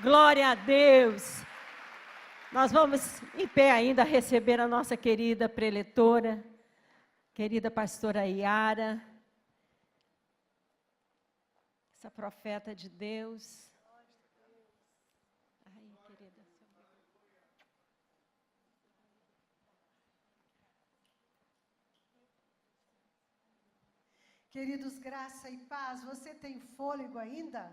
Glória a Deus. Nós vamos em pé ainda receber a nossa querida preletora, querida pastora Yara, essa profeta de Deus. Ai, querida. Queridos, graça e paz, você tem fôlego ainda?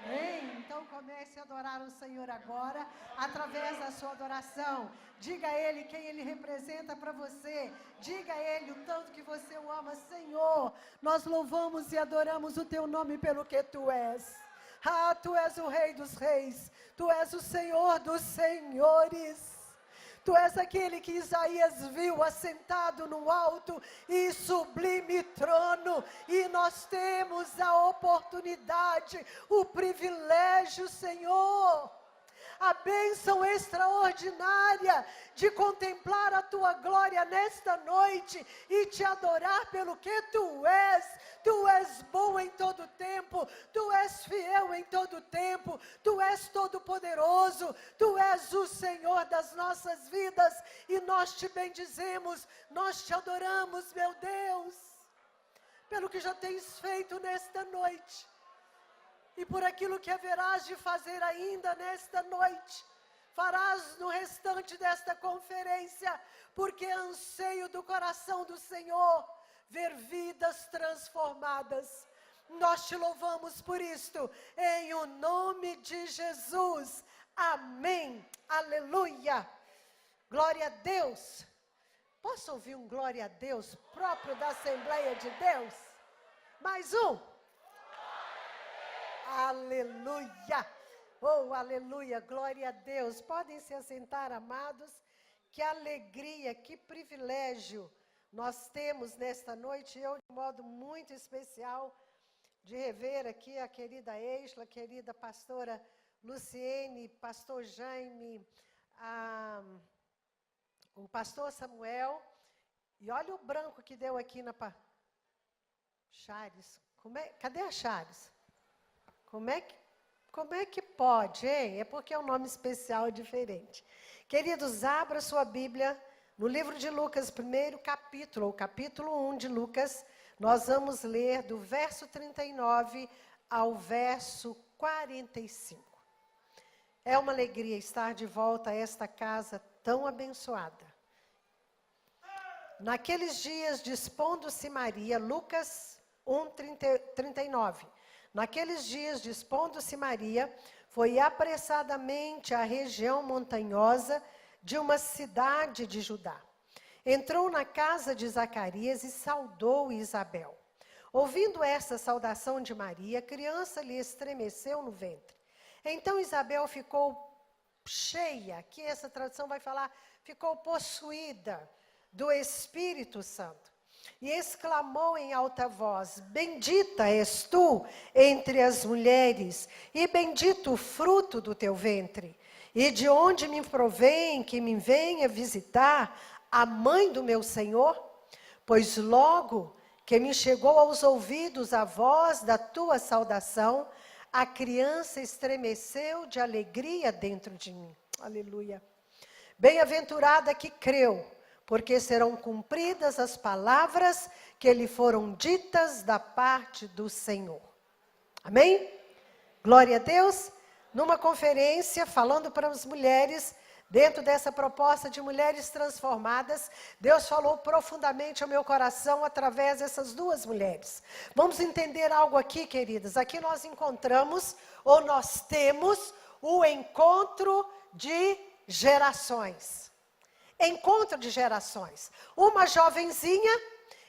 Amém? Então comece a adorar o Senhor agora, através da sua adoração. Diga a Ele quem Ele representa para você. Diga a Ele o tanto que você o ama. Senhor, nós louvamos e adoramos o Teu nome pelo que Tu és. Ah, Tu és o Rei dos Reis. Tu és o Senhor dos Senhores. Tu és aquele que Isaías viu assentado no alto e sublime trono. E nós temos a oportunidade, o privilégio, Senhor, a bênção extraordinária de contemplar a Tua glória nesta noite e te adorar pelo que Tu és. Tu és bom em todo tempo, Tu és fiel em todo tempo, Tu és todo-poderoso, Tu és o Senhor das nossas vidas e nós te bendizemos, nós te adoramos, meu Deus, pelo que já tens feito nesta noite e por aquilo que haverás de fazer ainda nesta noite. Farás no restante desta conferência, porque anseio do coração do Senhor ver vidas transformadas. Nós te louvamos por isto, em o nome de Jesus. Amém. Aleluia. Glória a Deus. Posso ouvir um glória a Deus próprio da Assembleia de Deus? Mais um. Aleluia. Oh, aleluia. Glória a Deus. Podem se assentar, amados. Que alegria, que privilégio nós temos nesta noite, eu de modo muito especial, de rever aqui a querida Eisla, a querida pastora Luciene, pastor Jaime, o pastor Samuel, e olha o branco que deu aqui na... Chares, cadê a Chares? Como é que pode, hein? É porque é um nome especial diferente. Queridos, abra sua Bíblia no livro de Lucas, primeiro capítulo, o capítulo 1 de Lucas. Nós vamos ler do verso 39 ao verso 45. É uma alegria estar de volta a esta casa tão abençoada. Naqueles dias, dispondo-se Maria, Lucas 1, 39. Naqueles dias, dispondo-se Maria, foi apressadamente à região montanhosa de uma cidade de Judá. Entrou na casa de Zacarias e saudou Isabel. Ouvindo esta saudação de Maria, a criança lhe estremeceu no ventre. Então Isabel ficou cheia, aqui essa tradução vai falar, ficou possuída do Espírito Santo. E exclamou em alta voz: Bendita és tu entre as mulheres, e bendito o fruto do teu ventre. E de onde me provém que me venha visitar a mãe do meu Senhor? Pois logo que me chegou aos ouvidos a voz da tua saudação, a criança estremeceu de alegria dentro de mim. Aleluia. Bem-aventurada que creu, porque serão cumpridas as palavras que lhe foram ditas da parte do Senhor. Amém? Glória a Deus. Numa conferência, falando para as mulheres, dentro dessa proposta de mulheres transformadas, Deus falou profundamente ao meu coração através dessas duas mulheres. Vamos entender algo aqui, queridas. Aqui nós encontramos, ou nós temos, o encontro de gerações. Encontro de gerações. Uma jovenzinha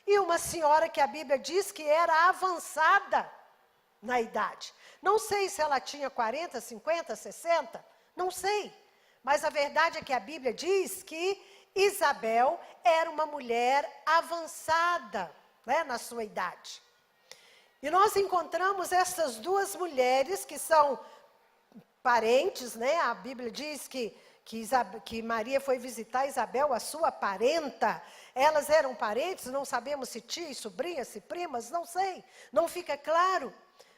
e uma senhora que a Bíblia diz que era avançada na idade. Não sei se ela tinha 40, 50, 60, não sei. Mas a verdade é que a Bíblia diz que Isabel era uma mulher avançada, né, na sua idade. E nós encontramos essas duas mulheres que são parentes, né? A Bíblia diz que Maria foi visitar Isabel, a sua parenta. Elas eram parentes, não sabemos se tias, sobrinhas, se primas, não sei. Não fica claro.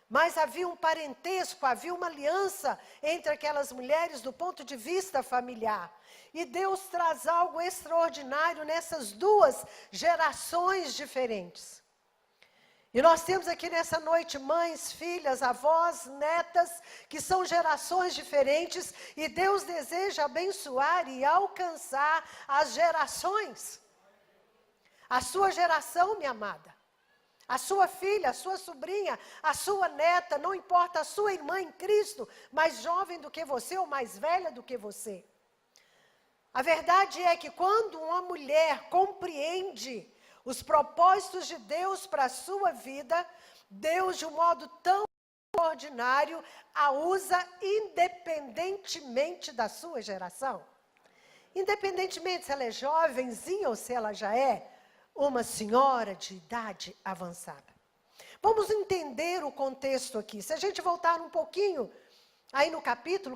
mas havia um parentesco, havia uma aliança entre aquelas mulheres do ponto de vista familiar. E Deus traz algo extraordinário nessas duas gerações diferentes. E nós temos aqui nessa noite mães, filhas, avós, netas, que são gerações diferentes, e Deus deseja abençoar e alcançar as gerações. A sua geração, minha amada. A sua filha, a sua sobrinha, a sua neta, não importa a sua irmã em Cristo, mais jovem do que você ou mais velha do que você. A verdade é que quando uma mulher compreende os propósitos de Deus para a sua vida, Deus, de um modo tão extraordinário, a usa independentemente da sua geração. Independentemente se ela é jovenzinha ou se ela já é uma senhora de idade avançada. Vamos entender o contexto aqui. Se a gente voltar um pouquinho aí no capítulo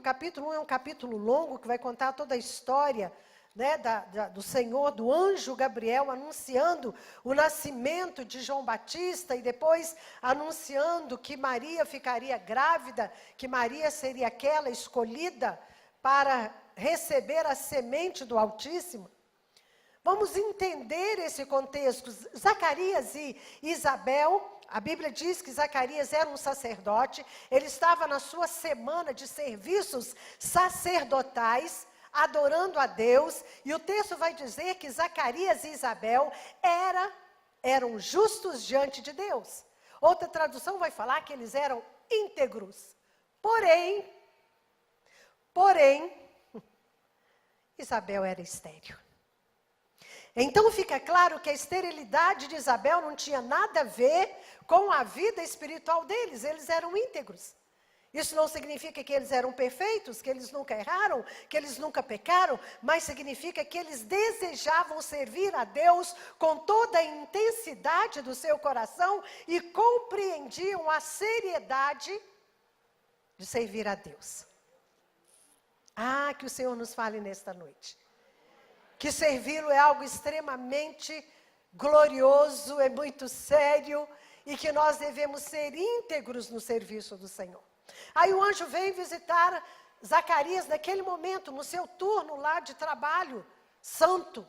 1 é um capítulo longo que vai contar toda a história, né, do Senhor, do anjo Gabriel, anunciando o nascimento de João Batista e depois anunciando que Maria ficaria grávida, que Maria seria aquela escolhida para receber a semente do Altíssimo. Vamos entender esse contexto. Zacarias e Isabel, a Bíblia diz que Zacarias era um sacerdote, ele estava na sua semana de serviços sacerdotais, adorando a Deus, e o texto vai dizer que Zacarias e Isabel eram justos diante de Deus. Outra tradução vai falar que eles eram íntegros. Porém, Isabel era estéril. Então fica claro que a esterilidade de Isabel não tinha nada a ver com a vida espiritual deles, eles eram íntegros. Isso não significa que eles eram perfeitos, que eles nunca erraram, que eles nunca pecaram, mas significa que eles desejavam servir a Deus com toda a intensidade do seu coração e compreendiam a seriedade de servir a Deus. Ah, que o Senhor nos fale nesta noite. Que servi-lo é algo extremamente glorioso, é muito sério, e que nós devemos ser íntegros no serviço do Senhor. Aí o anjo vem visitar Zacarias naquele momento, no seu turno lá de trabalho santo.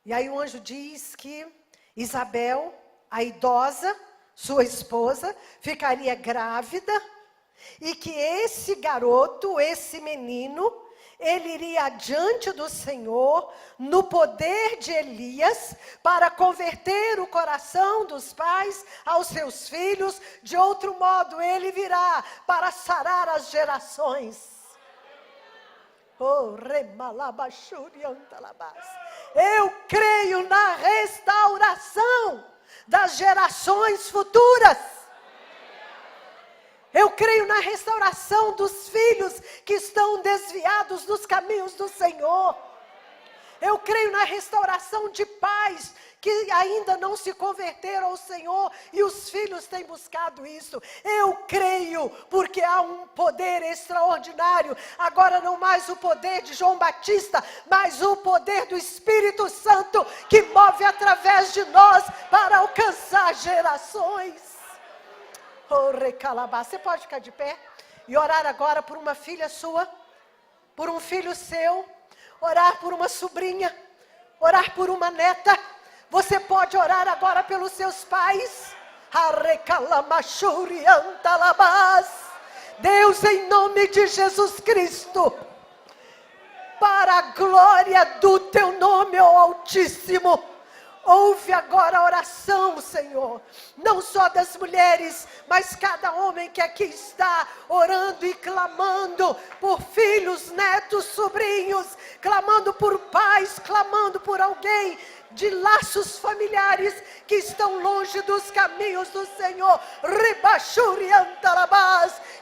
E aí o anjo diz que Isabel, a idosa, sua esposa, ficaria grávida, e que esse garoto, esse menino, ele iria adiante do Senhor, no poder de Elias, para converter o coração dos pais aos seus filhos. De outro modo, ele virá para sarar as gerações. Oh, eu creio na restauração das gerações futuras. Eu creio na restauração dos filhos que estão desviados dos caminhos do Senhor. Eu creio na restauração de pais que ainda não se converteram ao Senhor e os filhos têm buscado isso. Eu creio porque há um poder extraordinário. Agora não mais o poder de João Batista, mas o poder do Espírito Santo que move através de nós para alcançar gerações. Você pode ficar de pé e orar agora por uma filha sua, por um filho seu, orar por uma sobrinha, orar por uma neta. Você pode orar agora pelos seus pais. Deus, em nome de Jesus Cristo, para a glória do teu nome, ó Altíssimo, ouve agora a oração, Senhor, não só das mulheres, mas cada homem que aqui está orando e clamando por filhos, netos, sobrinhos, clamando por pais, clamando por alguém de laços familiares que estão longe dos caminhos do Senhor.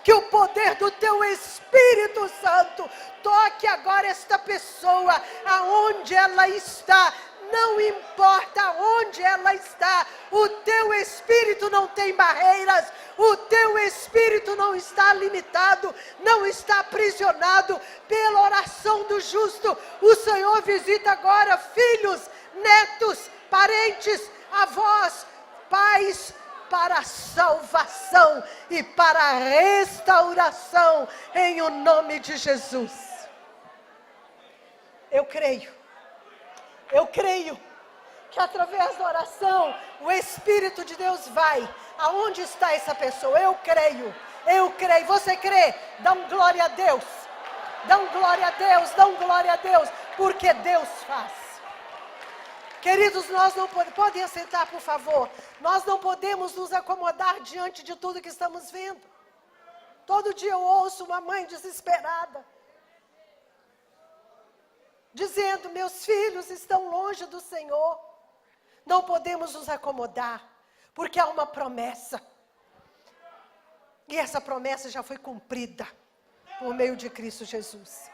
Que o poder do teu Espírito Santo toque agora esta pessoa, aonde ela está. Não importa onde ela está, o teu Espírito não tem barreiras, o teu Espírito não está limitado, não está aprisionado pela oração do justo. O Senhor visita agora filhos, netos, parentes, avós, pais, para a salvação e para a restauração, em o nome de Jesus. Eu creio que através da oração, o Espírito de Deus vai, aonde está essa pessoa? Eu creio, você crê? Dá um glória a Deus, porque Deus faz. Queridos, nós não podem assentar, por favor, nós não podemos nos acomodar diante de tudo que estamos vendo. Todo dia eu ouço uma mãe desesperada, dizendo, meus filhos estão longe do Senhor. Não podemos nos acomodar, porque há uma promessa. E essa promessa já foi cumprida por meio de Cristo Jesus.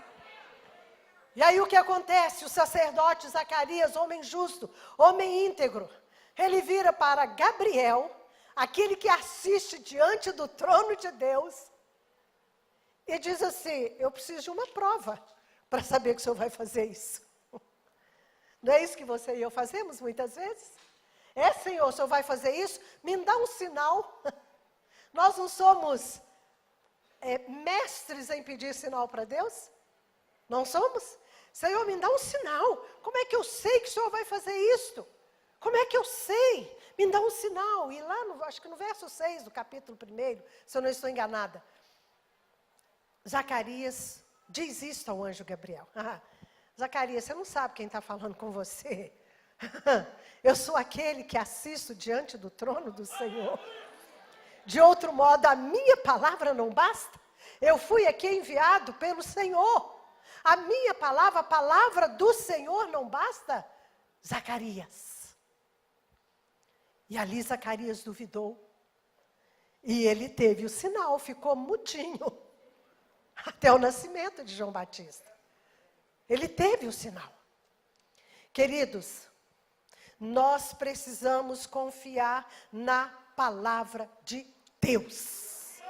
E aí o que acontece? O sacerdote Zacarias, homem justo, homem íntegro, ele vira para Gabriel, aquele que assiste diante do trono de Deus, e diz assim, eu preciso de uma prova para saber que o Senhor vai fazer isso. Não é isso que você e eu fazemos muitas vezes? Senhor, o Senhor vai fazer isso? Me dá um sinal. Nós não somos mestres em pedir sinal para Deus? Não somos? Senhor, me dá um sinal. Como é que eu sei que o Senhor vai fazer isto? Como é que eu sei? Me dá um sinal. E lá, acho que no verso 6 do capítulo 1, se eu não estou enganada, Zacarias diz isto ao anjo Gabriel. Zacarias, você não sabe quem está falando com você. Eu sou aquele que assisto diante do trono do Senhor. De outro modo, a minha palavra não basta. Eu fui aqui enviado pelo Senhor. A minha palavra, a palavra do Senhor não basta. Zacarias. E ali Zacarias duvidou. E ele teve o sinal, ficou mudinho. Até o nascimento de João Batista. Ele teve o sinal. Queridos, nós precisamos confiar na palavra de Deus.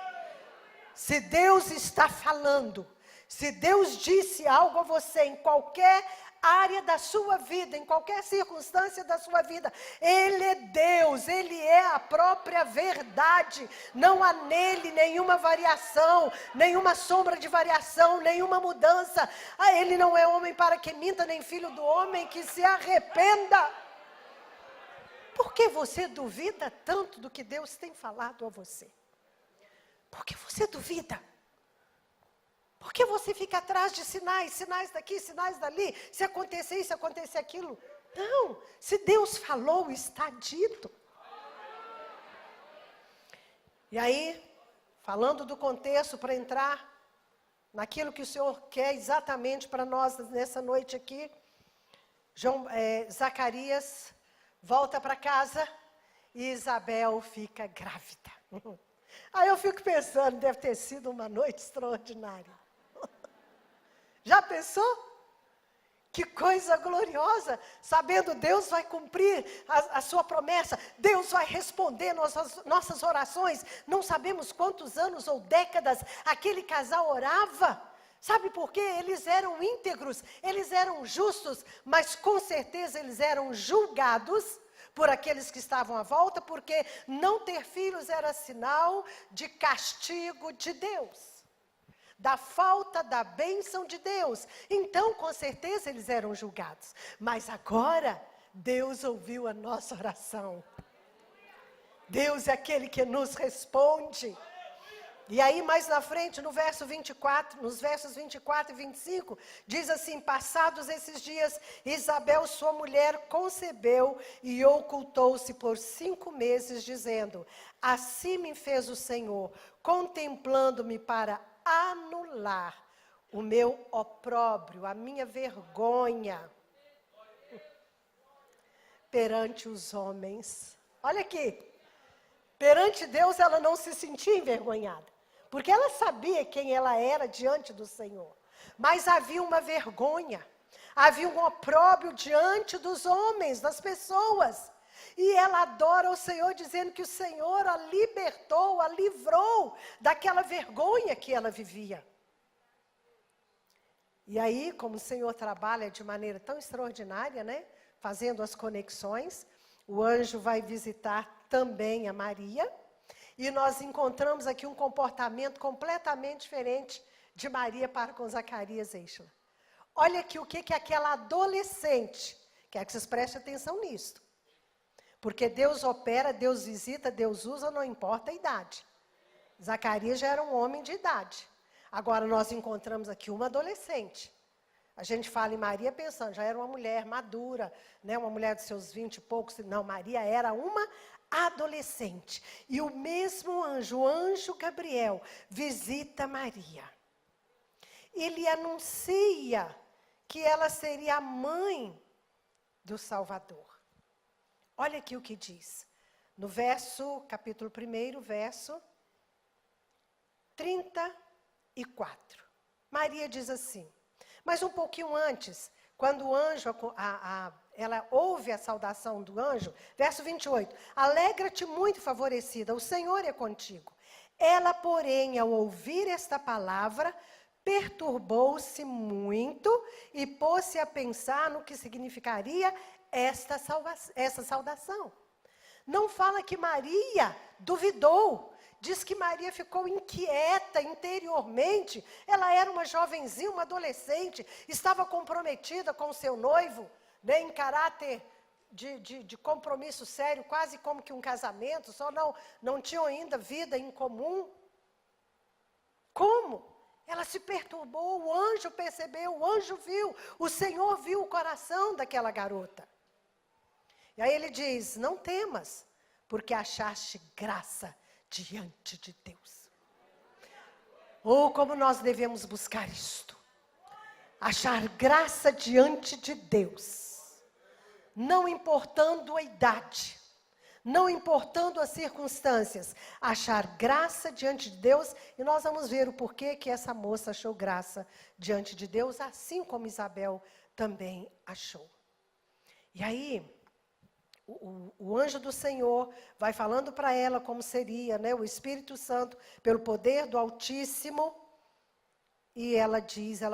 Se Deus está falando, se Deus disse algo a você em qualquer área da sua vida, em qualquer circunstância da sua vida, Ele é Deus, Ele é a própria verdade. Não há nele nenhuma variação, nenhuma sombra de variação, nenhuma mudança. Ele não é homem para que minta, nem filho do homem que se arrependa. Por que você duvida tanto do que Deus tem falado a você? Por que você duvida? Por que você fica atrás de sinais daqui, sinais dali, se acontecer isso, acontecer aquilo? Não, se Deus falou, está dito. E aí, falando do contexto, para entrar naquilo que o Senhor quer exatamente para nós nessa noite aqui, Zacarias volta para casa e Isabel fica grávida. Aí eu fico pensando, deve ter sido uma noite extraordinária. Já pensou? Que coisa gloriosa, sabendo Deus vai cumprir a sua promessa, Deus vai responder nossas orações. Não sabemos quantos anos ou décadas aquele casal orava. Sabe por quê? Eles eram íntegros, eles eram justos, mas com certeza eles eram julgados por aqueles que estavam à volta, porque não ter filhos era sinal de castigo de Deus. Da falta da bênção de Deus. Então, com certeza, eles eram julgados. Mas agora, Deus ouviu a nossa oração. Deus é aquele que nos responde. E aí, mais na frente, no verso 24, nos versos 24 e 25, diz assim, passados esses dias, Isabel, sua mulher, concebeu e ocultou-se por 5 meses, dizendo, assim me fez o Senhor, contemplando-me para anular o meu opróbrio, a minha vergonha perante os homens. Olha aqui, perante Deus ela não se sentia envergonhada, porque ela sabia quem ela era diante do Senhor. Mas havia uma vergonha, havia um opróbrio diante dos homens, das pessoas. E ela adora o Senhor, dizendo que o Senhor a libertou, a livrou daquela vergonha que ela vivia. E aí, como o Senhor trabalha de maneira tão extraordinária, né? Fazendo as conexões, o anjo vai visitar também a Maria. E nós encontramos aqui um comportamento completamente diferente de Maria para com Zacarias e Eichla. Olha aqui o que é aquela adolescente. Quero que vocês prestem atenção nisso. Porque Deus opera, Deus visita, Deus usa, não importa a idade. Zacarias já era um homem de idade. Agora nós encontramos aqui uma adolescente. A gente fala em Maria pensando, já era uma mulher madura, né, uma mulher de seus 20 e poucos. Não, Maria era uma adolescente. E o mesmo anjo, o anjo Gabriel, visita Maria. Ele anuncia que ela seria a mãe do Salvador. Olha aqui o que diz. No capítulo 1, verso 34. Maria diz assim, mas um pouquinho antes, quando o anjo, ela ouve a saudação do anjo, verso 28, alegra-te muito, favorecida, o Senhor é contigo. Ela, porém, ao ouvir esta palavra, perturbou-se muito e pôs-se a pensar no que significaria essa saudação. Não fala que Maria duvidou, diz que Maria ficou inquieta interiormente. Ela era uma jovenzinha, uma adolescente, estava comprometida com o seu noivo, né, em caráter de compromisso sério, quase como que um casamento, só não tinham ainda vida em comum. Como? Ela se perturbou, o anjo percebeu, o anjo viu, o Senhor viu o coração daquela garota. E aí ele diz, não temas, porque achaste graça diante de Deus. Ou como nós devemos buscar isto. Achar graça diante de Deus. Não importando a idade. Não importando as circunstâncias, achar graça diante de Deus, e nós vamos ver o porquê que essa moça achou graça diante de Deus, assim como Isabel também achou. E aí, o anjo do Senhor vai falando para ela como seria, né, o Espírito Santo, pelo poder do Altíssimo, e ela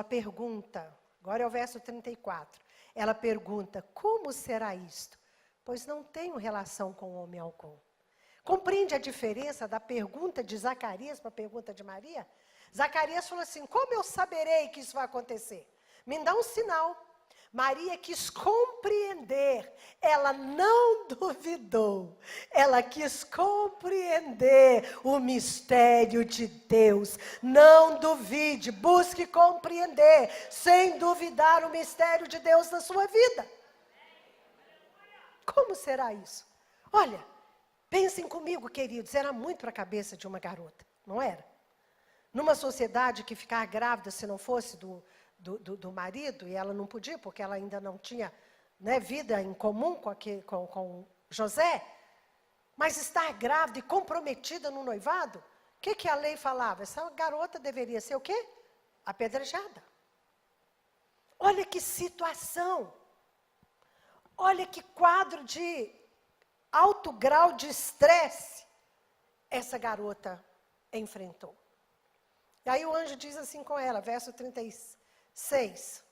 pergunta, agora é o verso 34, ela pergunta, como será isto? Pois não tenho relação com homem algum. Compreende a diferença da pergunta de Zacarias para a pergunta de Maria? Zacarias falou assim, como eu saberei que isso vai acontecer? Me dá um sinal. Maria quis compreender, ela não duvidou. Ela quis compreender o mistério de Deus. Não duvide, busque compreender, sem duvidar o mistério de Deus na sua vida. Como será isso? Olha, pensem comigo, queridos, era muito para a cabeça de uma garota, não era? Numa sociedade que ficar grávida se não fosse do marido, e ela não podia, porque ela ainda não tinha, né, vida em comum com José, mas estar grávida e comprometida no noivado, o que a lei falava? Essa garota deveria ser o quê? Apedrejada. Olha que situação. Olha que quadro de alto grau de estresse essa garota enfrentou. E aí o anjo diz assim com ela, verso 36.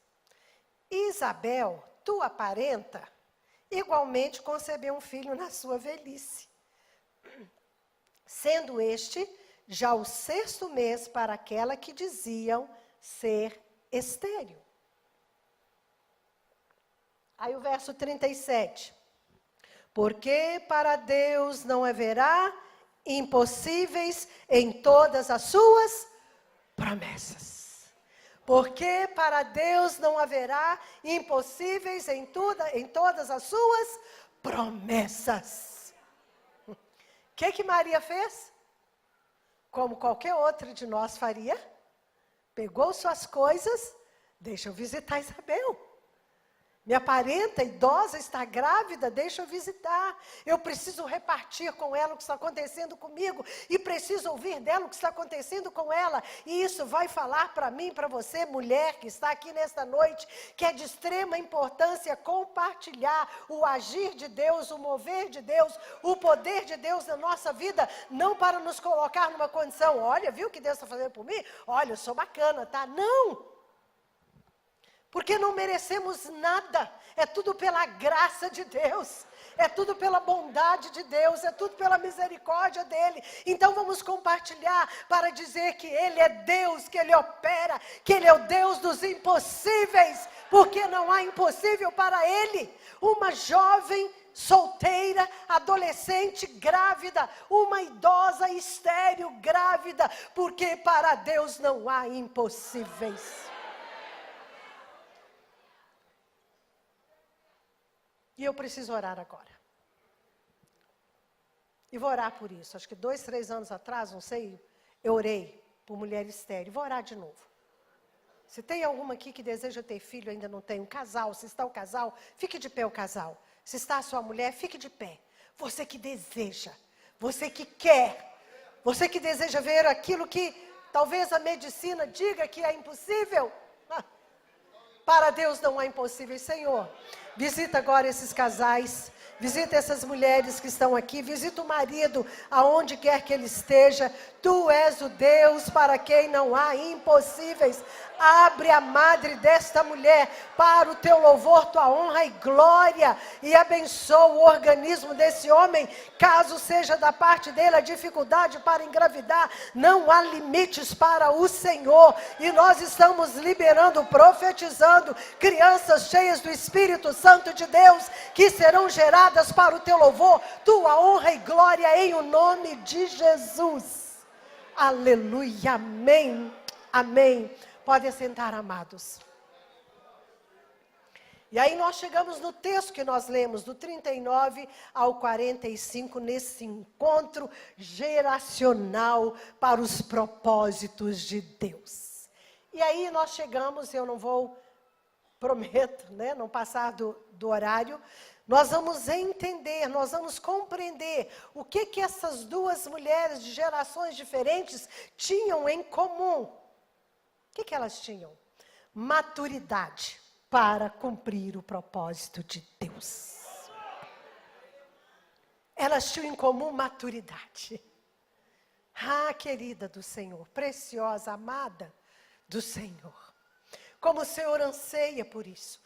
Isabel, tua parenta, igualmente concebeu um filho na sua velhice, sendo este já o 6º mês para aquela que diziam ser estéril. Aí o verso 37. Porque para Deus não haverá impossíveis em todas as suas promessas. Porque para Deus não haverá impossíveis em todas as suas promessas. O que Maria fez? Como qualquer outra de nós faria. Pegou suas coisas, deixa eu visitar Isabel. Minha parenta idosa está grávida, deixa eu visitar. Eu preciso repartir com ela o que está acontecendo comigo. E preciso ouvir dela o que está acontecendo com ela. E isso vai falar para mim, para você, mulher que está aqui nesta noite, que é de extrema importância compartilhar o agir de Deus, o mover de Deus, o poder de Deus na nossa vida, não para nos colocar numa condição, olha, viu o que Deus está fazendo por mim? Olha, eu sou bacana, tá? Não! Porque não merecemos nada, é tudo pela graça de Deus, é tudo pela bondade de Deus, é tudo pela misericórdia dEle. Então vamos compartilhar para dizer que Ele é Deus, que Ele opera, que Ele é o Deus dos impossíveis, porque não há impossível para Ele. Uma jovem solteira, adolescente, grávida, uma idosa estéril, grávida, porque para Deus não há impossíveis. E eu preciso orar agora. E vou orar por isso. Acho que 2, 3 anos atrás, não sei, eu orei por mulher estéril. Vou orar de novo. Se tem alguma aqui que deseja ter filho, ainda não tem, um casal, se está o casal, fique de pé o casal. Se está a sua mulher, fique de pé. Você que deseja, você que quer, você que deseja ver aquilo que talvez a medicina diga que é impossível. Para Deus não há impossível. Senhor, visita agora esses casais, visita essas mulheres que estão aqui, visita o marido aonde quer que ele esteja. Tu és o Deus para quem não há impossíveis. Abre a madre desta mulher para o teu louvor, tua honra e glória, e abençoa o organismo desse homem, caso seja da parte dele a dificuldade para engravidar. Não há limites para o Senhor, e nós estamos liberando, profetizando, crianças cheias do Espírito Santo de Deus, que serão geradas para o teu louvor, tua honra e glória, em o nome de Jesus. Aleluia, amém, amém. Podem sentar, amados. E aí nós chegamos no texto que nós lemos, do 39 ao 45, nesse encontro geracional para os propósitos de Deus. E aí nós chegamos, eu não vou, prometo, né, não passar do horário, nós vamos entender, nós vamos compreender o que essas duas mulheres de gerações diferentes tinham em comum. O que elas tinham? Maturidade para cumprir o propósito de Deus. Elas tinham em comum maturidade. Ah, querida do Senhor, preciosa, amada do Senhor. Como o Senhor anseia por isso.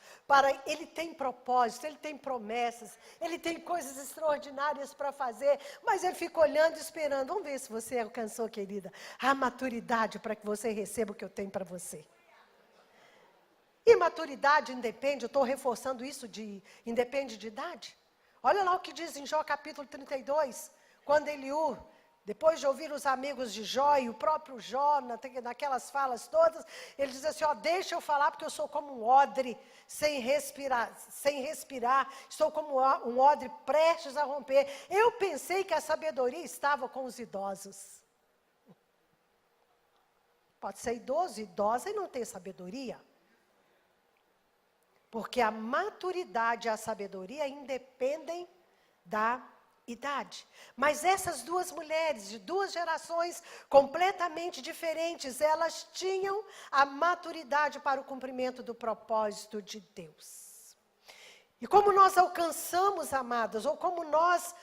Ele tem propósito, Ele tem promessas, Ele tem coisas extraordinárias para fazer, mas Ele fica olhando e esperando. Vamos ver se você alcançou, querida, a maturidade para que você receba o que eu tenho para você. E maturidade independe, eu estou reforçando isso, independe de idade. Olha lá o que diz em Jó capítulo 32, quando Eliú, depois de ouvir os amigos de Jó e o próprio Jó, naquelas falas todas, ele diz assim, deixa eu falar porque eu sou como um odre sem respirar, estou como um odre prestes a romper. Eu pensei que a sabedoria estava com os idosos. Pode ser idoso, idosa e não ter sabedoria. Porque a maturidade e a sabedoria independem da idade. Mas essas duas mulheres de duas gerações completamente diferentes, elas tinham a maturidade para o cumprimento do propósito de Deus. E como nós alcançamos, amadas, ou como nós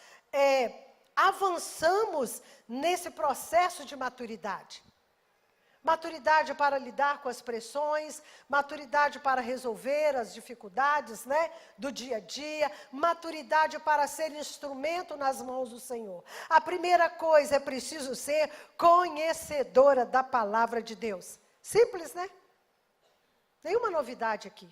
avançamos nesse processo de maturidade? Maturidade para lidar com as pressões, maturidade para resolver as dificuldades, né, do dia a dia, maturidade para ser instrumento nas mãos do Senhor. A primeira coisa, é preciso ser conhecedora da palavra de Deus. Simples, né? Nenhuma novidade aqui.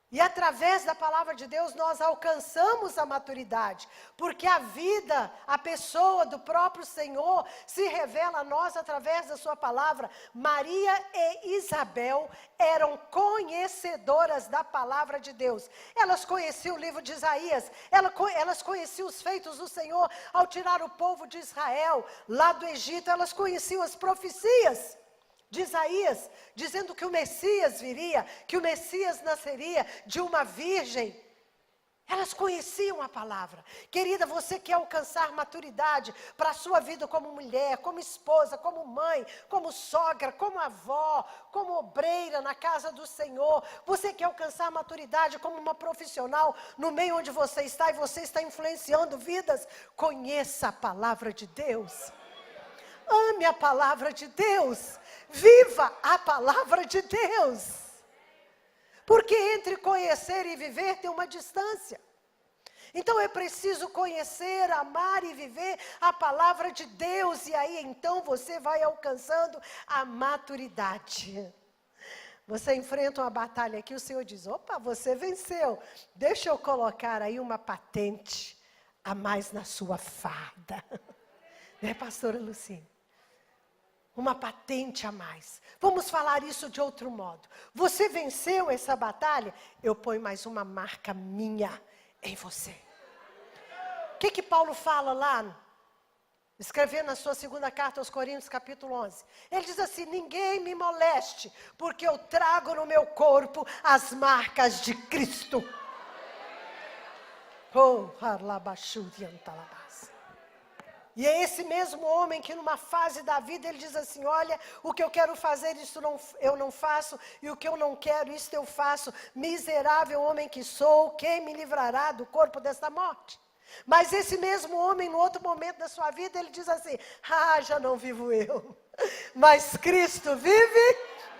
E através da palavra de Deus nós alcançamos a maturidade, porque a vida, a pessoa do próprio Senhor se revela a nós através da sua palavra. Maria e Isabel eram conhecedoras da palavra de Deus. Elas conheciam o livro de Isaías, elas conheciam os feitos do Senhor ao tirar o povo de Israel lá do Egito, elas conheciam as profecias de Isaías, dizendo que o Messias viria, que o Messias nasceria de uma virgem. Elas conheciam a palavra. Querida, você quer alcançar maturidade para a sua vida como mulher, como esposa, como mãe, como sogra, como avó, como obreira na casa do Senhor. Você quer alcançar maturidade como uma profissional no meio onde você está e você está influenciando vidas? Conheça a palavra de Deus. Ame a palavra de Deus. Viva a palavra de Deus. Porque entre conhecer e viver tem uma distância. Então é preciso conhecer, amar e viver a palavra de Deus. E aí então você vai alcançando a maturidade. Você enfrenta uma batalha aqui, o Senhor diz, opa, você venceu. Deixa eu colocar aí uma patente a mais na sua farda. Né, pastora Lucine? Uma patente a mais. Vamos falar isso de outro modo. Você venceu essa batalha, eu ponho mais uma marca minha em você. O que Paulo fala lá, escrevendo na sua segunda carta aos Coríntios, capítulo 11? Ele diz assim, ninguém me moleste, porque eu trago no meu corpo as marcas de Cristo. Oh, e é esse mesmo homem que numa fase da vida ele diz assim, olha, o que eu quero fazer, isso eu não faço, e o que eu não quero, isso eu faço. Miserável homem que sou, quem me livrará do corpo desta morte? Mas esse mesmo homem, no outro momento da sua vida, ele diz assim, já não vivo eu, mas Cristo vive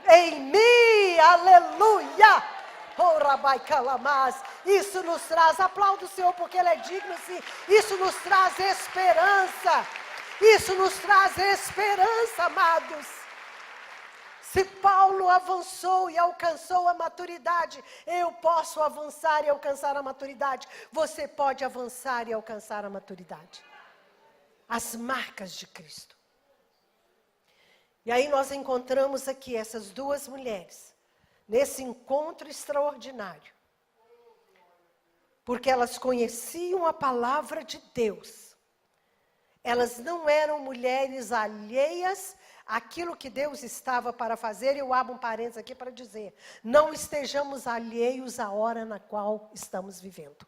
em mim, aleluia! Oh, Rabai Calamás, isso nos traz, aplauda o Senhor porque Ele é digno, sim. Isso nos traz esperança, isso nos traz esperança, amados. Se Paulo avançou e alcançou a maturidade, eu posso avançar e alcançar a maturidade. Você pode avançar e alcançar a maturidade. As marcas de Cristo. E aí nós encontramos aqui essas duas mulheres, nesse encontro extraordinário. Porque elas conheciam a palavra de Deus. Elas não eram mulheres alheias àquilo que Deus estava para fazer. Eu abro um parênteses aqui para dizer, não estejamos alheios à hora na qual estamos vivendo.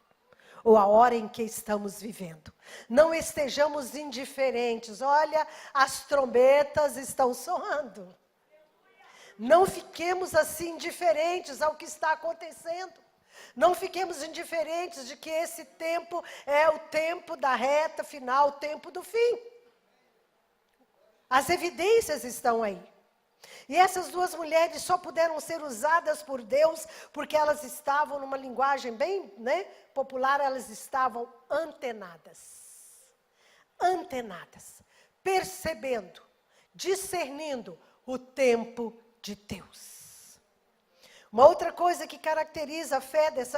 Ou a hora em que estamos vivendo. Não estejamos indiferentes. Olha, as trombetas estão soando. Não fiquemos assim indiferentes ao que está acontecendo. Não fiquemos indiferentes de que esse tempo é o tempo da reta final, o tempo do fim. As evidências estão aí. E essas duas mulheres só puderam ser usadas por Deus porque elas estavam, numa linguagem bem popular, elas estavam antenadas. Antenadas. Percebendo, discernindo o tempo de Deus. Uma outra coisa que caracteriza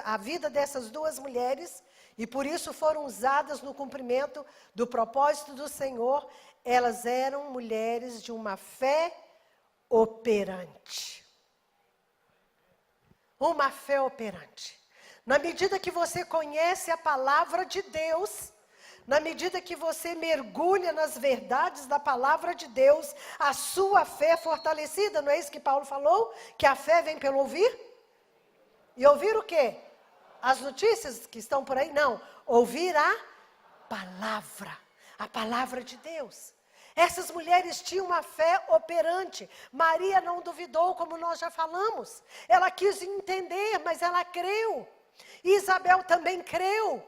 a vida dessas duas mulheres, e por isso foram usadas no cumprimento do propósito do Senhor, elas eram mulheres de uma fé operante. Uma fé operante. Na medida que você conhece a palavra de Deus, na medida que você mergulha nas verdades da palavra de Deus, a sua fé é fortalecida. Não é isso que Paulo falou? Que a fé vem pelo ouvir? E ouvir o quê? As notícias que estão por aí? Não. Ouvir a palavra de Deus. Essas mulheres tinham uma fé operante. Maria não duvidou, como nós já falamos. Ela quis entender, mas ela creu. E Isabel também creu.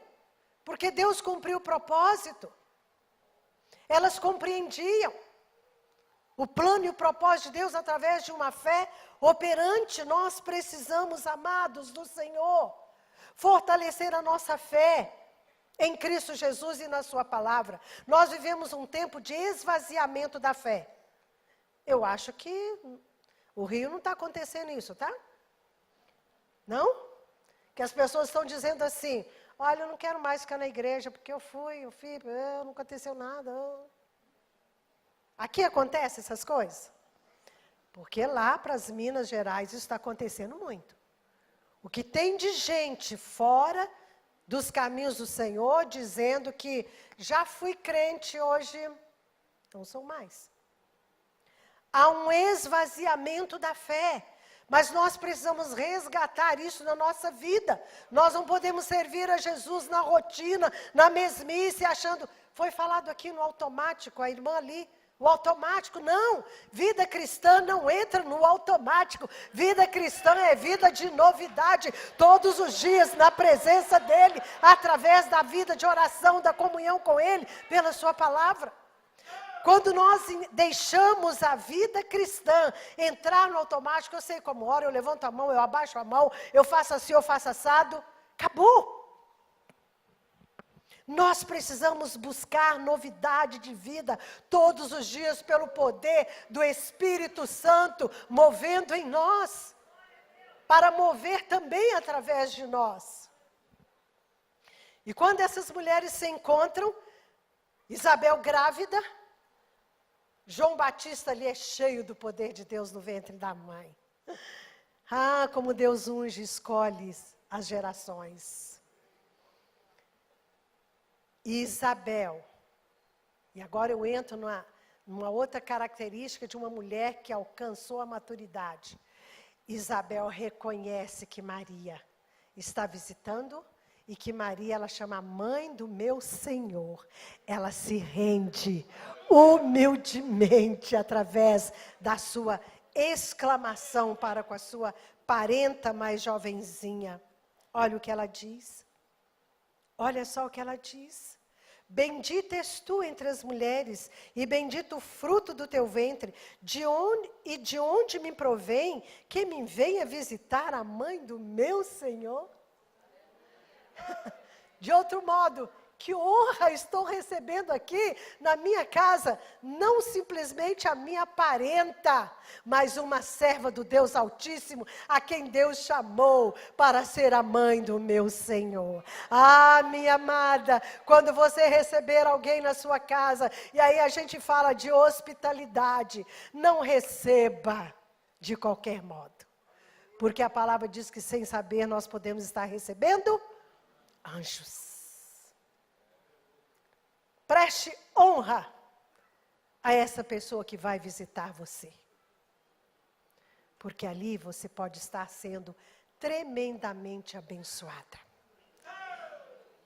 Porque Deus cumpriu o propósito. Elas compreendiam o plano e o propósito de Deus através de uma fé operante. Nós precisamos, amados do Senhor, fortalecer a nossa fé em Cristo Jesus e na sua palavra. Nós vivemos um tempo de esvaziamento da fé. Eu acho que o Rio não está acontecendo isso, tá? Não? Que as pessoas estão dizendo assim, olha, eu não quero mais ficar na igreja, porque eu fiz, não aconteceu nada. Aqui acontece essas coisas? Porque lá para as Minas Gerais isso está acontecendo muito. O que tem de gente fora dos caminhos do Senhor, dizendo que já fui crente, hoje não sou mais. Há um esvaziamento da fé. Mas nós precisamos resgatar isso na nossa vida. Nós não podemos servir a Jesus na rotina, na mesmice, achando... Foi falado aqui no automático, a irmã ali. O automático, não. Vida cristã não entra no automático. Vida cristã é vida de novidade. Todos os dias na presença dEle, através da vida de oração, da comunhão com Ele, pela sua palavra. Quando nós deixamos a vida cristã entrar no automático, eu sei como oro, eu levanto a mão, eu abaixo a mão, eu faço assim, eu faço assado, acabou. Nós precisamos buscar novidade de vida todos os dias pelo poder do Espírito Santo movendo em nós, para mover também através de nós. E quando essas mulheres se encontram, Isabel grávida, João Batista ali é cheio do poder de Deus no ventre da mãe. Ah, como Deus unge e escolhe as gerações. E Isabel, e agora eu entro numa outra característica de uma mulher que alcançou a maturidade. Isabel reconhece que Maria está visitando e que Maria, ela chama a mãe do meu Senhor. Ela se rende humildemente através da sua exclamação para com a sua parenta mais jovenzinha. Olha o que ela diz. Olha só o que ela diz. Bendita és tu entre as mulheres, e bendito o fruto do teu ventre. De onde me provém que me venha visitar a mãe do meu Senhor? De outro modo, que honra estou recebendo aqui na minha casa, não simplesmente a minha parenta, mas uma serva do Deus Altíssimo, a quem Deus chamou para ser a mãe do meu Senhor. Ah, minha amada, quando você receber alguém na sua casa, e aí a gente fala de hospitalidade, não receba de qualquer modo, porque a palavra diz que sem saber nós podemos estar recebendo anjos. Preste honra a essa pessoa que vai visitar você. Porque ali você pode estar sendo tremendamente abençoada.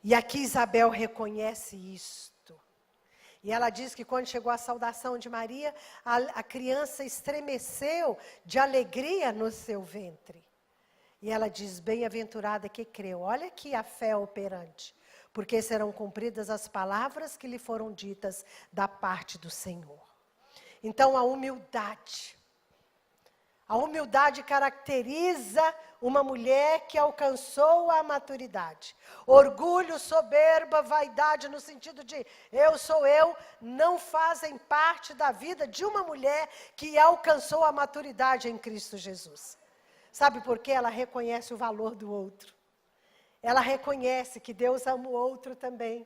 E aqui Isabel reconhece isto. E ela diz que quando chegou a saudação de Maria, a criança estremeceu de alegria no seu ventre. E ela diz, bem-aventurada que creu. Olha aqui a fé operante. Porque serão cumpridas as palavras que lhe foram ditas da parte do Senhor. Então, a humildade caracteriza uma mulher que alcançou a maturidade. Orgulho, soberba, vaidade, no sentido de eu sou eu, não fazem parte da vida de uma mulher que alcançou a maturidade em Cristo Jesus. Sabe por quê? Ela reconhece o valor do outro. Ela reconhece que Deus ama o outro também,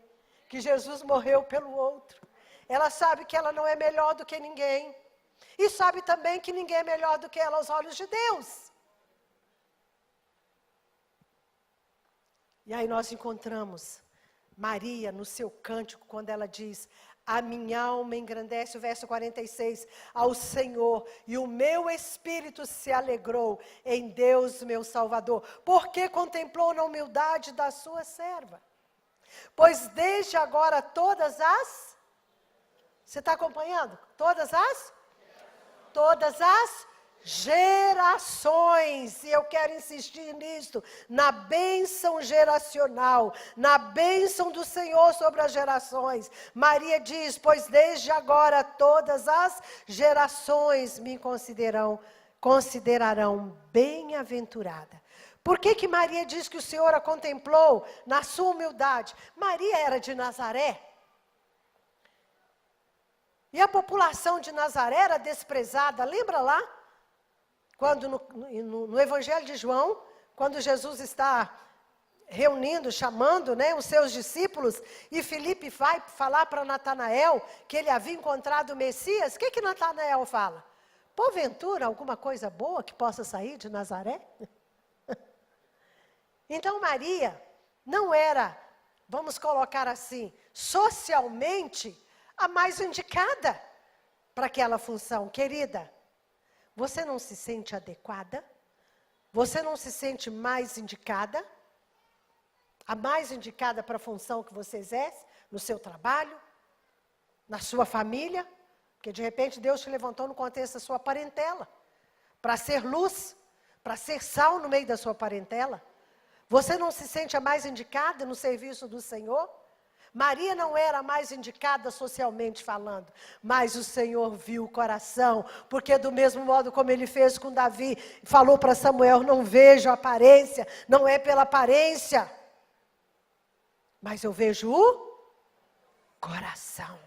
que Jesus morreu pelo outro. Ela sabe que ela não é melhor do que ninguém. E sabe também que ninguém é melhor do que ela aos olhos de Deus. E aí nós encontramos Maria no seu cântico, quando ela diz, a minha alma engrandece, o verso 46, ao Senhor, e o meu espírito se alegrou em Deus, meu Salvador, porque contemplou na humildade da sua serva. Pois desde agora você está acompanhando? Todas as gerações, e eu quero insistir nisto, na bênção geracional, na bênção do Senhor sobre as gerações. Maria diz, pois desde agora todas as gerações me considerarão bem-aventurada. Por que Maria diz que o Senhor a contemplou na sua humildade? Maria era de Nazaré. E a população de Nazaré era desprezada, lembra lá? Quando no Evangelho de João, quando Jesus está reunindo, chamando, os seus discípulos, e Filipe vai falar para Natanael que ele havia encontrado o Messias, o que Natanael fala? Porventura, alguma coisa boa que possa sair de Nazaré? Então Maria não era, vamos colocar assim, socialmente a mais indicada para aquela função. Querida, você não se sente adequada? Você não se sente mais indicada? A mais indicada para a função que você exerce, no seu trabalho, na sua família? Porque de repente Deus te levantou no contexto da sua parentela, para ser luz, para ser sal no meio da sua parentela. Você não se sente a mais indicada no serviço do Senhor? Maria não era a mais indicada socialmente falando, mas o Senhor viu o coração, porque do mesmo modo como ele fez com Davi, falou para Samuel, não vejo a aparência, não é pela aparência, mas eu vejo o coração.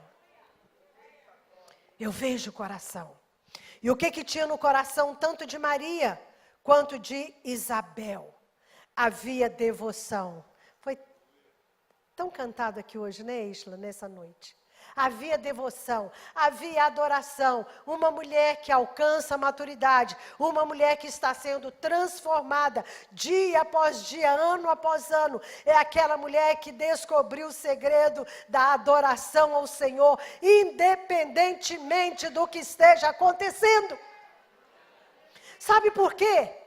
Eu vejo o coração. E o que tinha no coração tanto de Maria quanto de Isabel? Havia devoção. Foi tão cantado aqui hoje, né, Isla, nessa noite. Havia devoção, havia adoração. Uma mulher que alcança a maturidade, uma mulher que está sendo transformada dia após dia, ano após ano. É aquela mulher que descobriu o segredo da adoração ao Senhor, independentemente do que esteja acontecendo. Sabe por quê?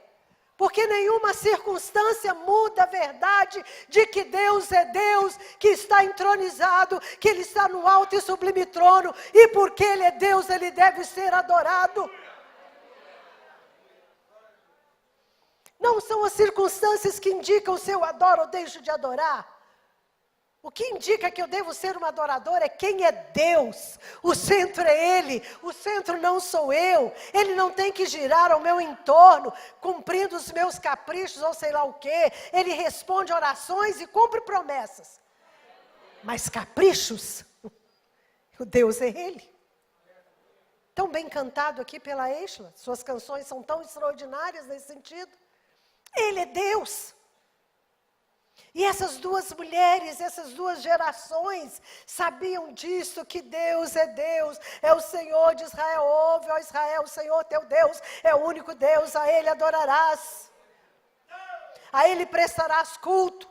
Porque nenhuma circunstância muda a verdade de que Deus é Deus, que está entronizado, que Ele está no alto e sublime trono, e porque Ele é Deus, Ele deve ser adorado. Não são as circunstâncias que indicam se eu adoro ou deixo de adorar. O que indica que eu devo ser uma adoradora é quem é Deus. O centro é Ele, o centro não sou eu. Ele não tem que girar ao meu entorno, cumprindo os meus caprichos ou sei lá o quê. Ele responde orações e cumpre promessas. Mas caprichos, o Deus é Ele. Tão bem cantado aqui pela Exla, suas canções são tão extraordinárias nesse sentido. Ele é Deus. E essas duas mulheres, essas duas gerações, sabiam disso, que Deus, é o Senhor de Israel. Ouve, ó Israel, o Senhor teu Deus é o único Deus, a Ele adorarás, a Ele prestarás culto,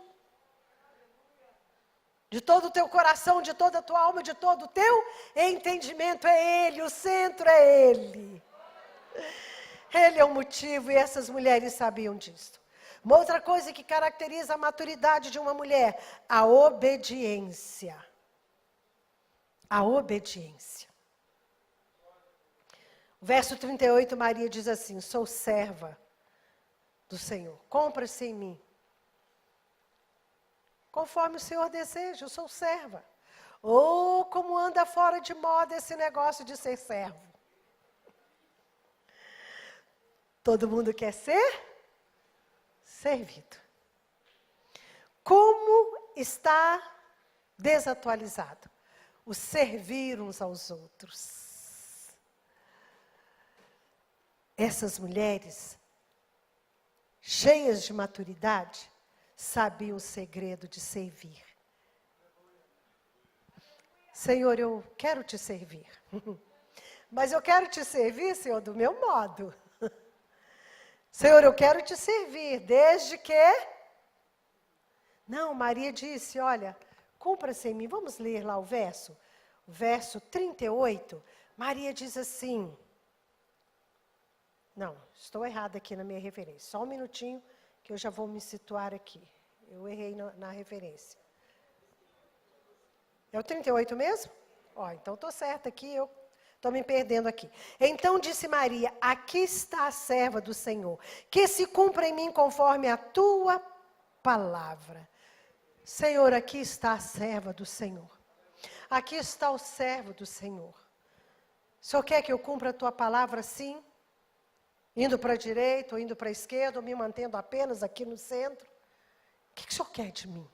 de todo o teu coração, de toda a tua alma, de todo o teu entendimento. É Ele, o centro é Ele. Ele é o motivo, e essas mulheres sabiam disso. Uma outra coisa que caracteriza a maturidade de uma mulher, a obediência. A obediência. O verso 38, Maria diz assim, sou serva do Senhor, compra-se em mim. Conforme o Senhor deseja, eu sou serva. Oh, como anda fora de moda esse negócio de ser servo. Todo mundo quer ser servido. Como está desatualizado o servir uns aos outros. Essas mulheres, cheias de maturidade, sabiam o segredo de servir. Senhor, eu quero te servir. Mas eu quero te servir, Senhor, do meu modo. Senhor, eu quero te servir, desde que... Não, Maria disse, olha, cumpra-se em mim. Vamos ler lá o verso 38. Maria diz assim... Não, estou errada aqui na minha referência. Só um minutinho, que eu já vou me situar aqui. Eu errei na referência. É o 38 mesmo? Ó, então estou certa aqui, eu... Estou me perdendo aqui. Então disse Maria, aqui está a serva do Senhor, que se cumpra em mim conforme a tua palavra. Senhor, aqui está a serva do Senhor. Aqui está o servo do Senhor. O Senhor quer que eu cumpra a tua palavra sim? Indo para a direita, ou indo para a esquerda, ou me mantendo apenas aqui no centro? O que o Senhor quer de mim?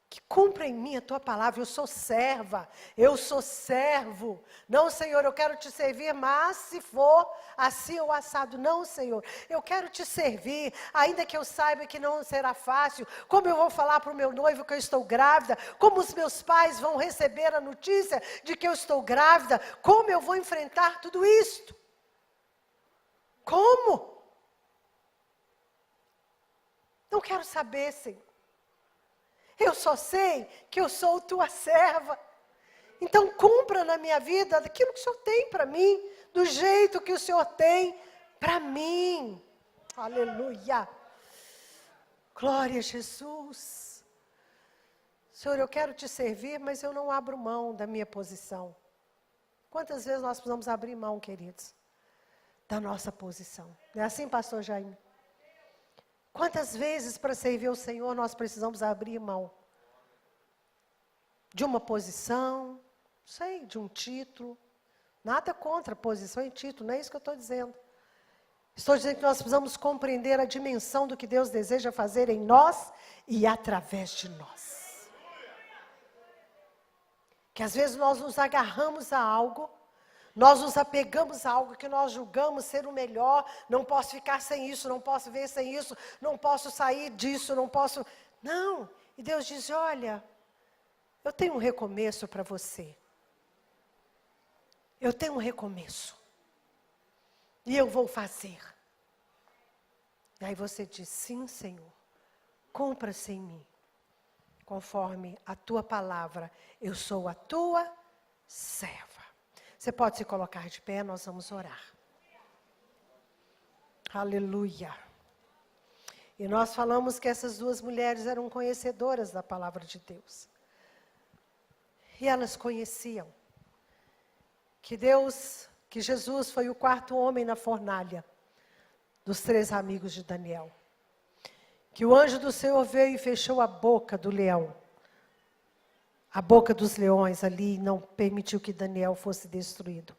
Que cumpra em mim a tua palavra. Eu sou serva, eu sou servo. Não, Senhor, eu quero te servir, mas se for assim ou assado. Não, Senhor, eu quero te servir, ainda que eu saiba que não será fácil. Como eu vou falar para o meu noivo que eu estou grávida? Como os meus pais vão receber a notícia de que eu estou grávida? Como eu vou enfrentar tudo isto? Como? Não quero saber, Senhor. Eu só sei que eu sou tua serva. Então, cumpra na minha vida aquilo que o Senhor tem para mim, do jeito que o Senhor tem para mim. Aleluia. Glória a Jesus. Senhor, eu quero te servir, mas eu não abro mão da minha posição. Quantas vezes nós precisamos abrir mão, queridos, da nossa posição? Não é assim, pastor Jaime? Quantas vezes para servir o Senhor nós precisamos abrir mão de uma posição, não sei, de um título. Nada contra posição e título, não é isso que eu estou dizendo. Estou dizendo que nós precisamos compreender a dimensão do que Deus deseja fazer em nós e através de nós. Que às vezes nós nos agarramos a algo, nós nos apegamos a algo que nós julgamos ser o melhor, não posso ficar sem isso, não posso ver sem isso, não posso sair disso, não posso... Não, e Deus diz, olha, eu tenho um recomeço para você. Eu tenho um recomeço. E eu vou fazer. E aí você diz, sim, Senhor, cumpra-se em mim. Conforme a tua palavra, eu sou a tua serva. Você pode se colocar de pé, nós vamos orar. Aleluia. E nós falamos que essas duas mulheres eram conhecedoras da palavra de Deus. E elas conheciam que Jesus foi o quarto homem na fornalha dos 3 amigos de Daniel. Que o anjo do Senhor veio e fechou a boca do leão. A boca dos leões ali não permitiu que Daniel fosse destruído.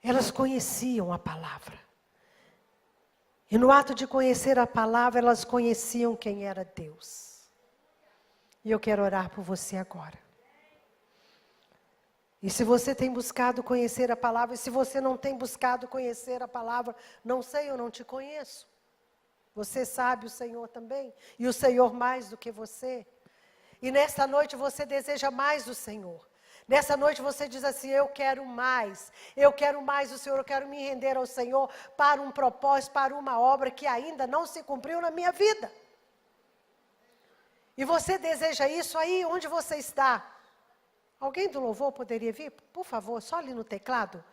Elas conheciam a palavra. E no ato de conhecer a palavra, elas conheciam quem era Deus. E eu quero orar por você agora. E se você tem buscado conhecer a palavra, e se você não tem buscado conhecer a palavra, não sei, eu não te conheço. Você sabe o Senhor também, e o Senhor mais do que você. E nessa noite você deseja mais do Senhor. Nessa noite você diz assim, eu quero mais do Senhor, eu quero me render ao Senhor para um propósito, para uma obra que ainda não se cumpriu na minha vida. E você deseja isso aí onde você está. Alguém do louvor poderia vir? Por favor, só ali no teclado.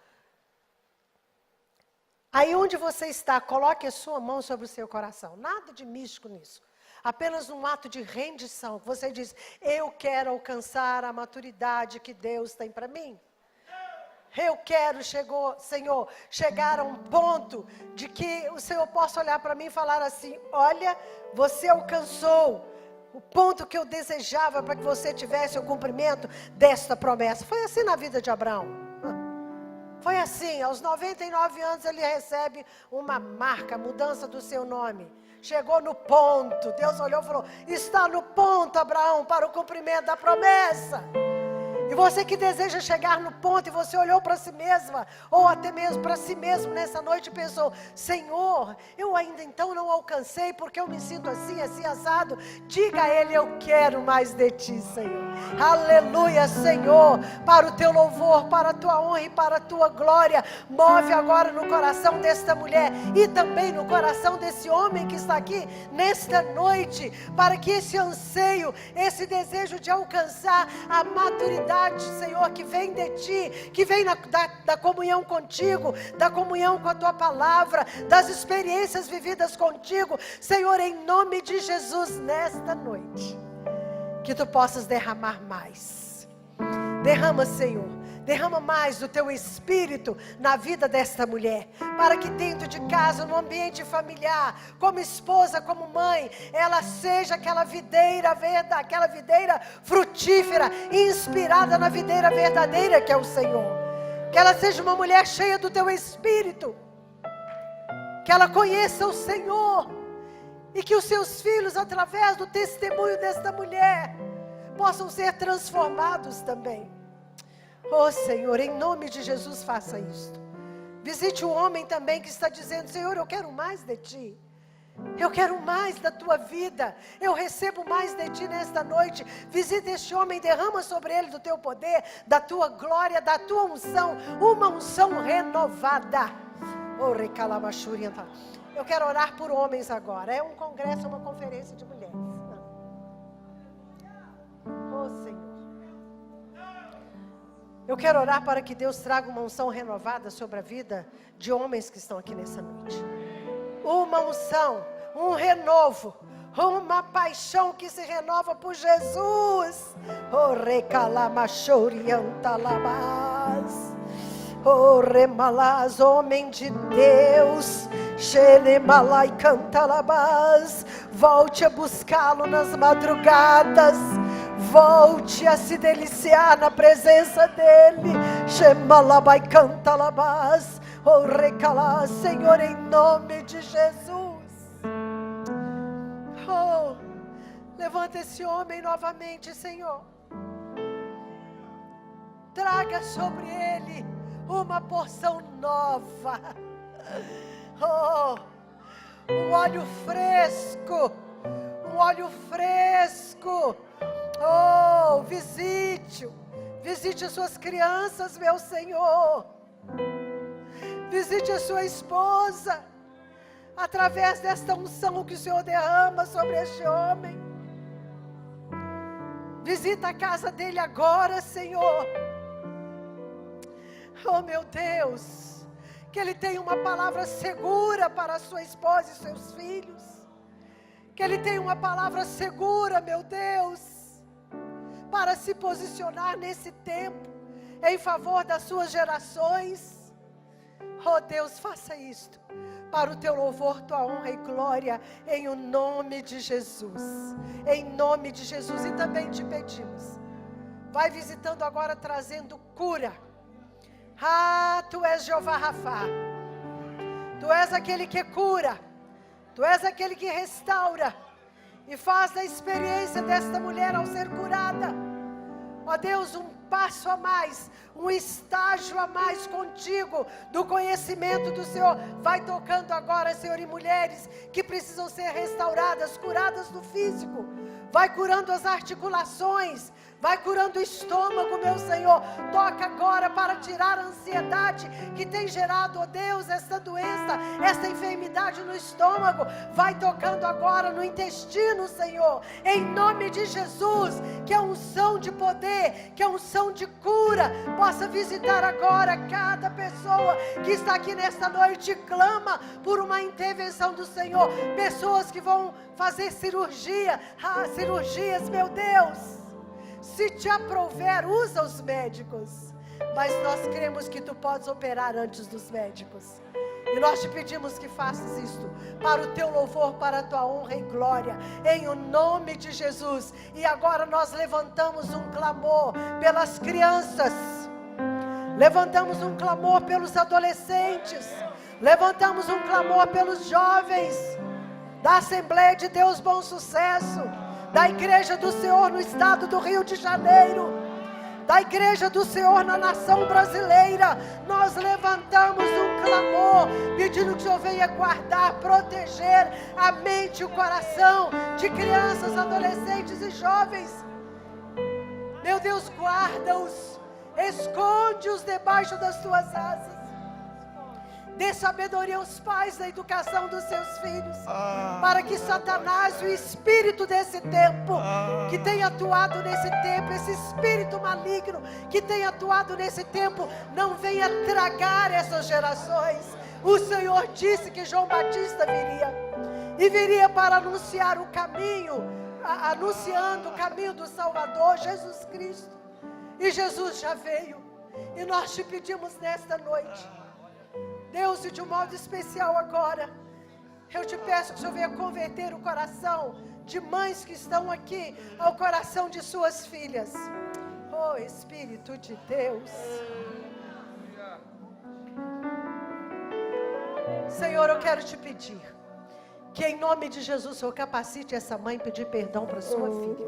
Aí onde você está, coloque a sua mão sobre o seu coração. Nada de místico nisso. Apenas um ato de rendição. Você diz, eu quero alcançar a maturidade que Deus tem para mim. Eu quero, Senhor, chegar a um ponto de que o Senhor possa olhar para mim e falar assim, olha, você alcançou o ponto que eu desejava para que você tivesse o cumprimento desta promessa. Foi assim na vida de Abraão. Foi assim, aos 99 anos ele recebe uma marca, a mudança do seu nome. Chegou no ponto, Deus olhou e falou, está no ponto, Abraão, para o cumprimento da promessa. E você que deseja chegar no ponto e você olhou para si mesma, ou até mesmo para si mesmo nessa noite e pensou, Senhor, eu ainda então não alcancei porque eu me sinto assim, assim assado. Diga a Ele, eu quero mais de Ti, Senhor. Aleluia, Senhor, para o Teu louvor, para a Tua honra e para a Tua glória. Move agora no coração desta mulher e também no coração desse homem que está aqui nesta noite, para que esse anseio, esse desejo de alcançar a maturidade, Senhor, que vem de Ti, que vem da comunhão contigo, da comunhão com a Tua palavra, das experiências vividas contigo, Senhor, em nome de Jesus, nesta noite, que Tu possas derramar mais. Derrama, Senhor, derrama mais do Teu Espírito na vida desta mulher, para que dentro de casa, no ambiente familiar, como esposa, como mãe, ela seja aquela videira frutífera, inspirada na videira verdadeira que é o Senhor. Que ela seja uma mulher cheia do Teu Espírito, que ela conheça o Senhor, e que os seus filhos, através do testemunho desta mulher, possam ser transformados também. Oh Senhor, em nome de Jesus faça isto. Visite o homem também que está dizendo, Senhor, eu quero mais de Ti. Eu quero mais da Tua vida. Eu recebo mais de Ti nesta noite. Visita este homem, derrama sobre ele do Teu poder, da Tua glória, da Tua unção. Uma unção renovada. Oh, recalabachurianta. Eu quero orar por homens agora. É um congresso, uma conferência de mulheres. Oh Senhor. Eu quero orar para que Deus traga uma unção renovada sobre a vida de homens que estão aqui nessa noite. Uma unção, um renovo, uma paixão que se renova por Jesus. Oh, recalamachouriantalabás. Oh, remalás, homem de Deus. Xeremalai cantalabás. Volte a buscá-lo nas madrugadas. Volte a se deliciar na presença dEle. Shemalabai cantalabás. Oh, recalá, Senhor, em nome de Jesus. Oh, levanta esse homem novamente, Senhor. Traga sobre ele uma porção nova. Oh, um óleo fresco. Um óleo fresco. Oh, visite as suas crianças, meu Senhor. Visite a sua esposa, através desta unção que o Senhor derrama sobre este homem. Visita a casa dele agora, Senhor. Oh, meu Deus, que ele tenha uma palavra segura para a sua esposa e seus filhos. Que ele tenha uma palavra segura, meu Deus, para se posicionar nesse tempo, em favor das suas gerações. Oh, Deus, faça isto, para o teu louvor, tua honra e glória, em o nome de Jesus. Em nome de Jesus. E também te pedimos, vai visitando agora, trazendo cura. Ah, tu és Jeová Rafá. Tu és aquele que cura. Tu és aquele que restaura. E faz da experiência desta mulher ao ser curada, ó Deus, um passo a mais, um estágio a mais contigo, do conhecimento do Senhor. Vai tocando agora, Senhor, em mulheres que precisam ser restauradas, curadas do físico. Vai curando as articulações, vai curando o estômago, meu Senhor. Toca agora para tirar a ansiedade que tem gerado, ó Deus, esta doença, esta enfermidade no estômago. Vai tocando agora no intestino, Senhor, em nome de Jesus. Que a unção de poder, que a unção de cura possa visitar agora cada pessoa que está aqui nesta noite e clama por uma intervenção do Senhor. Pessoas que vão fazer cirurgias, meu Deus. Se te aprouver, usa os médicos. Mas nós cremos que tu podes operar antes dos médicos. E nós te pedimos que faças isto, para o teu louvor, para a tua honra e glória, em o nome de Jesus. E agora nós levantamos um clamor pelas crianças. Levantamos um clamor pelos adolescentes. Levantamos um clamor pelos jovens da Assembleia de Deus Bom Sucesso, da Igreja do Senhor no estado do Rio de Janeiro, da Igreja do Senhor na nação brasileira. Nós levantamos um clamor, pedindo que o Senhor venha guardar, proteger a mente e o coração de crianças, adolescentes e jovens. Meu Deus, guarda-os, esconde-os debaixo das tuas asas. Dê sabedoria aos pais na educação dos seus filhos, para que Satanás, o espírito desse tempo, que tem atuado nesse tempo, esse espírito maligno que tem atuado nesse tempo, não venha tragar essas gerações. O Senhor disse que João Batista viria, e viria para anunciar o caminho, anunciando o caminho do Salvador, Jesus Cristo. E Jesus já veio, e nós te pedimos nesta noite, Deus, e de um modo especial agora, eu te peço que o Senhor venha converter o coração de mães que estão aqui ao coração de suas filhas. Oh, Espírito de Deus. Senhor, eu quero te pedir que em nome de Jesus o Senhor capacite essa mãe a pedir perdão para sua filha.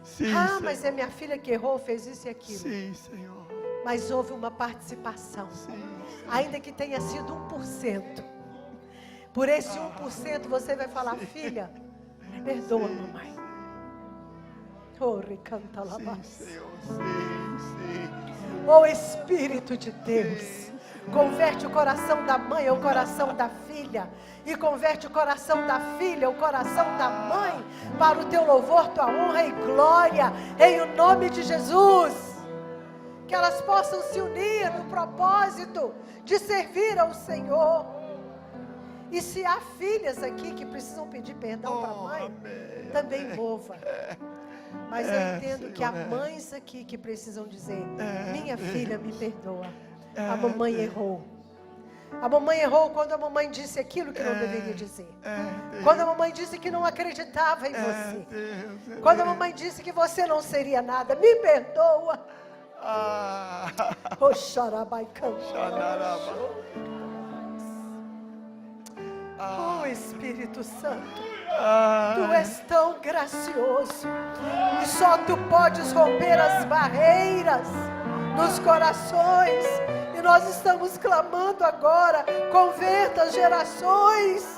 Sim, mas é minha filha que errou, fez isso e aquilo. Sim, Senhor. Mas houve uma participação, ainda que tenha sido 1%. Por esse 1% você vai falar, filha, perdoa, mamãe. Oh, recanta lá. Oh, Espírito de Deus, converte o coração da mãe ao coração da filha, e converte o coração da filha ao coração da mãe, para o teu louvor, tua honra e glória, em o nome de Jesus. Que elas possam se unir no propósito de servir ao Senhor. E se há filhas aqui que precisam pedir perdão para a mãe, também mova. Mas eu entendo, Senhor, que há mães aqui que precisam dizer, minha filha, me perdoa, a mamãe errou. A mamãe errou quando a mamãe disse aquilo que não deveria dizer. Deus. Quando a mamãe disse que não acreditava em você. Deus. Quando a mamãe disse que você não seria nada. Me perdoa. Ah. Oxarabaicão. Xanaraba. Oh, Espírito Santo, Ah. Tu és tão gracioso. E só Tu podes romper as barreiras nos corações. E nós estamos clamando agora, converta as gerações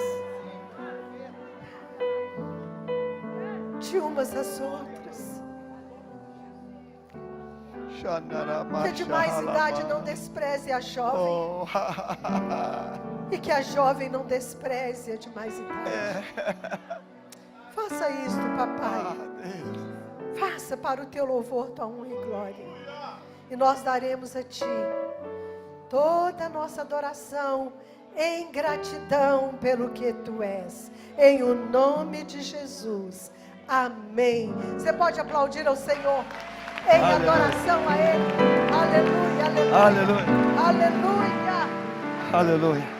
de umas às outras. Que de mais idade não despreze a jovem. Oh. E que a jovem não despreze a de mais idade. Faça isto, papai. Deus. Faça para o teu louvor, tua honra e glória. E nós daremos a ti toda a nossa adoração em gratidão pelo que tu és. Em o nome de Jesus. Amém. Você pode aplaudir ao Senhor em Aleluia. adoração a Ele. Aleluia, aleluia. Aleluia. Aleluia. Aleluia.